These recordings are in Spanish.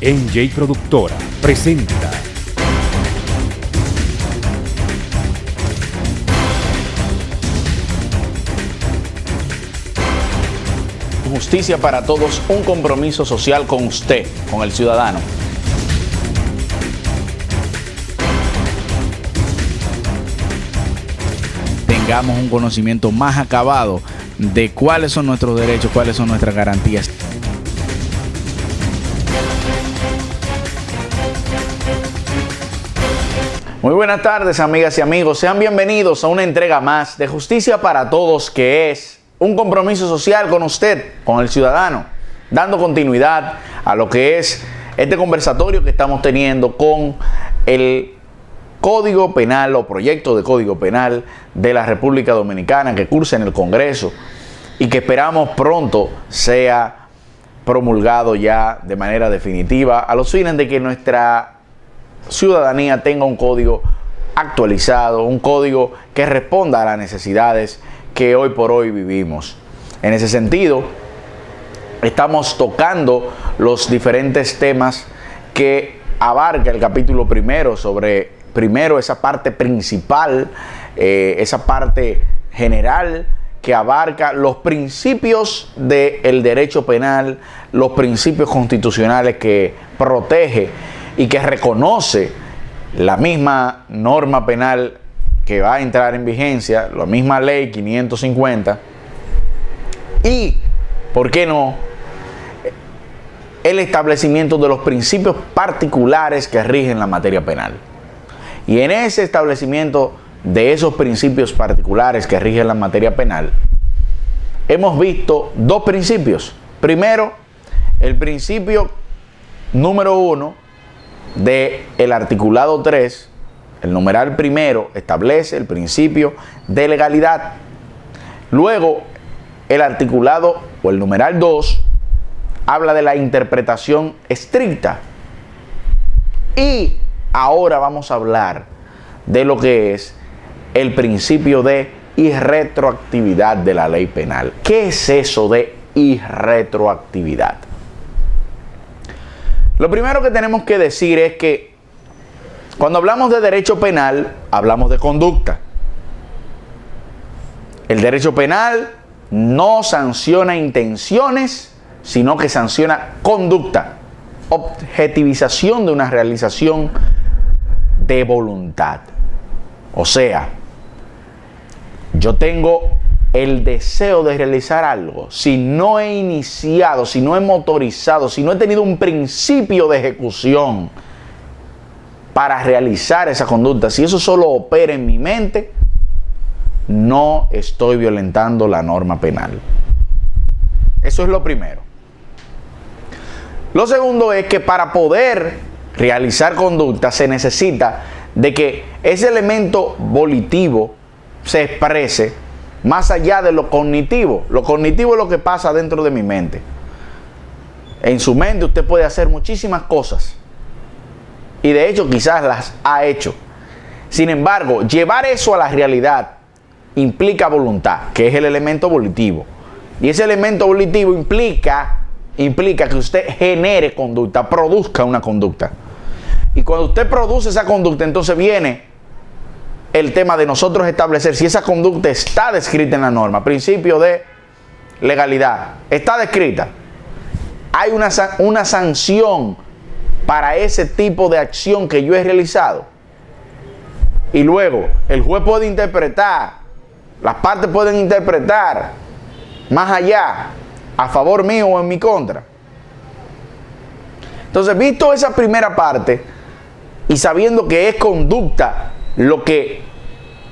NJ Productora presenta Justicia para Todos, un compromiso social con usted, con el ciudadano. Tengamos un conocimiento más acabado de cuáles son nuestros derechos, cuáles son nuestras garantías. Muy buenas tardes, amigas y amigos. Sean bienvenidos a una entrega más de Justicia para Todos, que es un compromiso social con usted, con el ciudadano, dando continuidad a lo que es este conversatorio que estamos teniendo con el Código Penal o proyecto de Código Penal de la República Dominicana que cursa en el Congreso y que esperamos pronto sea promulgado ya de manera definitiva a los fines de que nuestra ciudadanía tenga un código actualizado, un código que responda a las necesidades que hoy por hoy vivimos. En ese sentido, estamos tocando los diferentes temas que abarca el capítulo primero sobre, primero, esa parte principal, esa parte general que abarca los principios del derecho penal, los principios constitucionales que protege y que reconoce la misma norma penal que va a entrar en vigencia, la misma ley 550, y, ¿por qué no?, el establecimiento de los principios particulares que rigen la materia penal. Y en ese establecimiento de esos principios particulares que rigen la materia penal, hemos visto dos principios. Primero, el principio número 1 del articulado 3, el numeral primero, establece el principio de legalidad. Luego, el articulado o el numeral 2 habla de la interpretación estricta. Y ahora vamos a hablar de lo que es el principio de irretroactividad de la ley penal. ¿Qué es eso de irretroactividad? Lo primero que tenemos que decir es que cuando hablamos de derecho penal, hablamos de conducta. El derecho penal no sanciona intenciones, sino que sanciona conducta, objetivización de una realización de voluntad. O sea, yo tengo el deseo de realizar algo, si no he iniciado, si no he motorizado, si no he tenido un principio de ejecución para realizar esa conducta, si eso solo opera en mi mente, no estoy violentando la norma penal. Eso es lo primero. Lo segundo es que para poder realizar conducta se necesita de que ese elemento volitivo se exprese más allá de lo cognitivo. Lo cognitivo es lo que pasa dentro de mi mente. En su mente usted puede hacer muchísimas cosas. Y de hecho quizás las ha hecho. Sin embargo, llevar eso a la realidad implica voluntad, que es el elemento volitivo. Y ese elemento volitivo implica que usted genere conducta, produzca una conducta. Y cuando usted produce esa conducta, entonces viene el tema de nosotros establecer si esa conducta está descrita en la norma. Principio de legalidad. Está descrita. Hay una sanción para ese tipo de acción que yo he realizado. Y luego el juez puede interpretar, las partes pueden interpretar más allá, a favor mío o en mi contra. Entonces, visto esa primera parte y sabiendo que es conducta lo que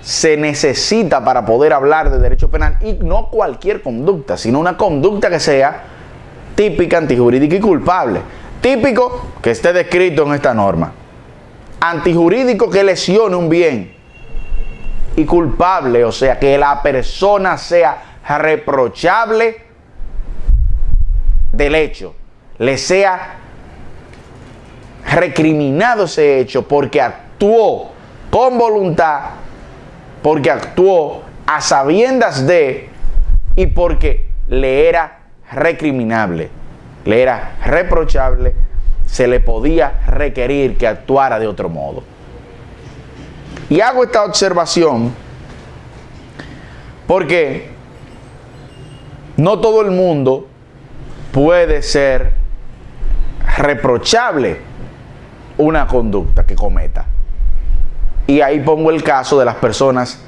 se necesita para poder hablar de derecho penal, y no cualquier conducta, sino una conducta que sea típica, antijurídica y culpable. Típico, que esté descrito en esta norma. Antijurídico, que lesione un bien. Y culpable, o sea, que la persona sea reprochable del hecho, le sea recriminado ese hecho porque actuó con voluntad, porque actuó a sabiendas de, y porque le era recriminable, le era reprochable se le podía requerir que actuara de otro modo. Y hago esta observación porque no todo el mundo puede ser reprochable una conducta que cometa. Y ahí pongo el caso de las personas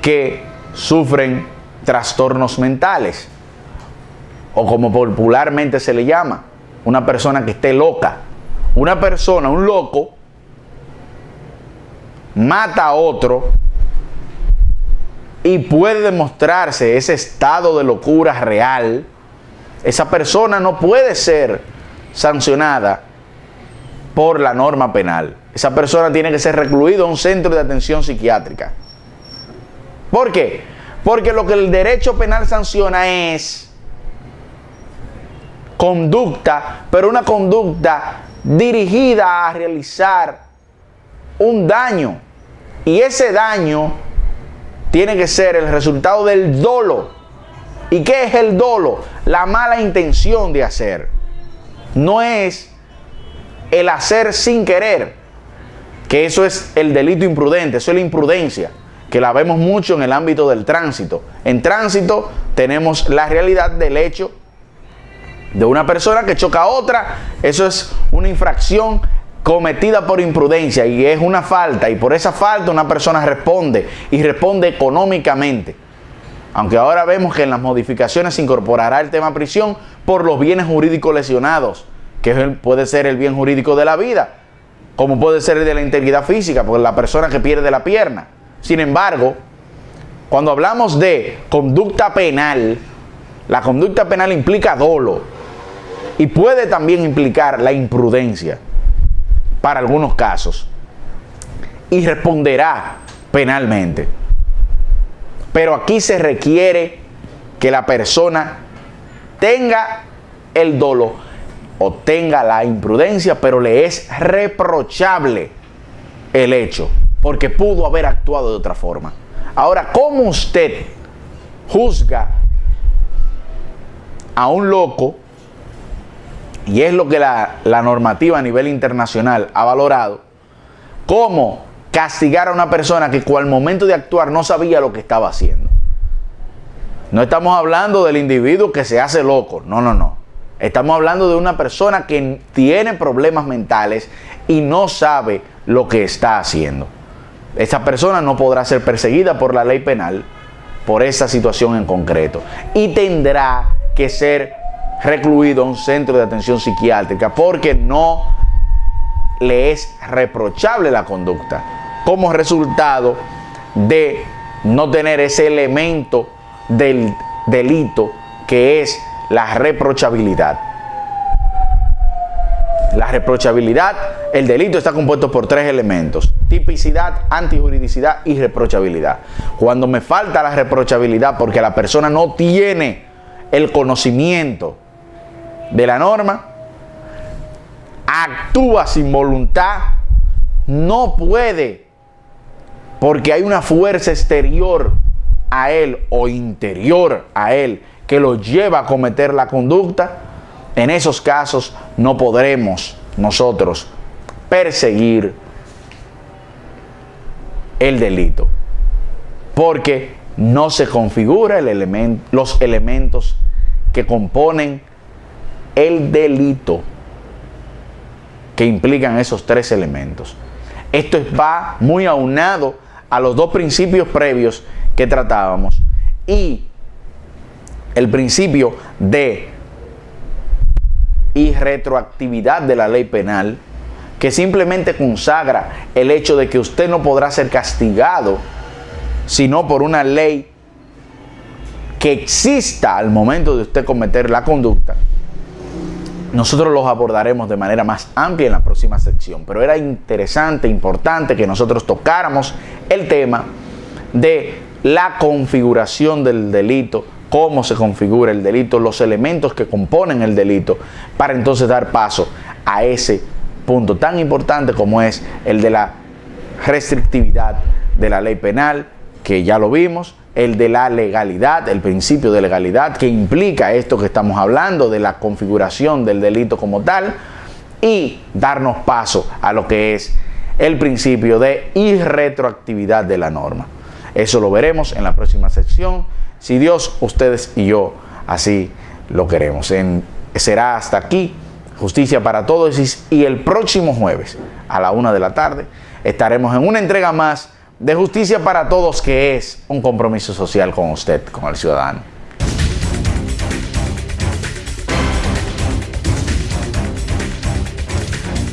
que sufren trastornos mentales, o como popularmente se le llama, una persona que esté loca. Una persona, un loco, mata a otro y puede demostrarse ese estado de locura real. Esa persona no puede ser sancionada por la norma penal. Esa persona tiene que ser recluida a un centro de atención psiquiátrica. ¿Por qué? Porque lo que el derecho penal sanciona es conducta, pero una conducta dirigida a realizar un daño. Y ese daño tiene que ser el resultado del dolo. ¿Y qué es el dolo? La mala intención de hacer. No es el hacer sin querer, que eso es el delito imprudente, eso es la imprudencia, que la vemos mucho en el ámbito del tránsito. En tránsito tenemos la realidad del hecho de una persona que choca a otra. Eso es una infracción cometida por imprudencia y es una falta, y por esa falta una persona responde, y responde económicamente. Aunque ahora vemos que en las modificaciones se incorporará el tema prisión por los bienes jurídicos lesionados, que puede ser el bien jurídico de la vida, como puede ser el de la integridad física, por la persona que pierde la pierna. Sin embargo, cuando hablamos de conducta penal, la conducta penal implica dolo y puede también implicar la imprudencia para algunos casos, y responderá penalmente. Pero aquí se requiere que la persona tenga el dolo o tenga la imprudencia, pero le es reprochable el hecho, porque pudo haber actuado de otra forma. Ahora, ¿cómo usted juzga a un loco? Y es lo que la normativa a nivel internacional ha valorado. ¿Cómo castigar a una persona que al momento de actuar no sabía lo que estaba haciendo? No estamos hablando del individuo que se hace loco. No. Estamos hablando de una persona que tiene problemas mentales y no sabe lo que está haciendo. Esa persona no podrá ser perseguida por la ley penal por esa situación en concreto, y tendrá que ser recluido a un centro de atención psiquiátrica porque no le es reprochable la conducta, como resultado de no tener ese elemento del delito que es la reprochabilidad. La reprochabilidad, el delito está compuesto por 3 elementos: tipicidad, antijuridicidad y reprochabilidad. Cuando me falta la reprochabilidad porque la persona no tiene el conocimiento de la norma, actúa sin voluntad, no puede, porque hay una fuerza exterior a él o interior a él que lo lleva a cometer la conducta, en esos casos no podremos nosotros perseguir el delito, porque no se configura los elementos que componen el delito, que implican esos 3 elementos. Esto va muy aunado a los 2 principios previos que tratábamos, y el principio de irretroactividad de la ley penal, que simplemente consagra el hecho de que usted no podrá ser castigado sino por una ley que exista al momento de usted cometer la conducta. Nosotros los abordaremos de manera más amplia en la próxima sección, pero era interesante, importante que nosotros tocáramos el tema de la configuración del delito, cómo se configura el delito, los elementos que componen el delito, para entonces dar paso a ese punto tan importante como es el de la restrictividad de la ley penal, que ya lo vimos, el de la legalidad, el principio de legalidad, que implica esto que estamos hablando de la configuración del delito como tal, y darnos paso a lo que es el principio de irretroactividad de la norma. Eso lo veremos en la próxima sección, si Dios, ustedes y yo así lo queremos. Será hasta aquí Justicia para Todos, y el próximo jueves a la 1 de la tarde estaremos en una entrega más de Justicia para Todos, que es un compromiso social con usted, con el ciudadano.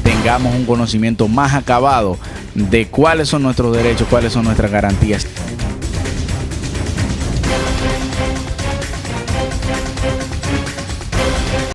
Tengamos un conocimiento más acabado de cuáles son nuestros derechos, cuáles son nuestras garantías.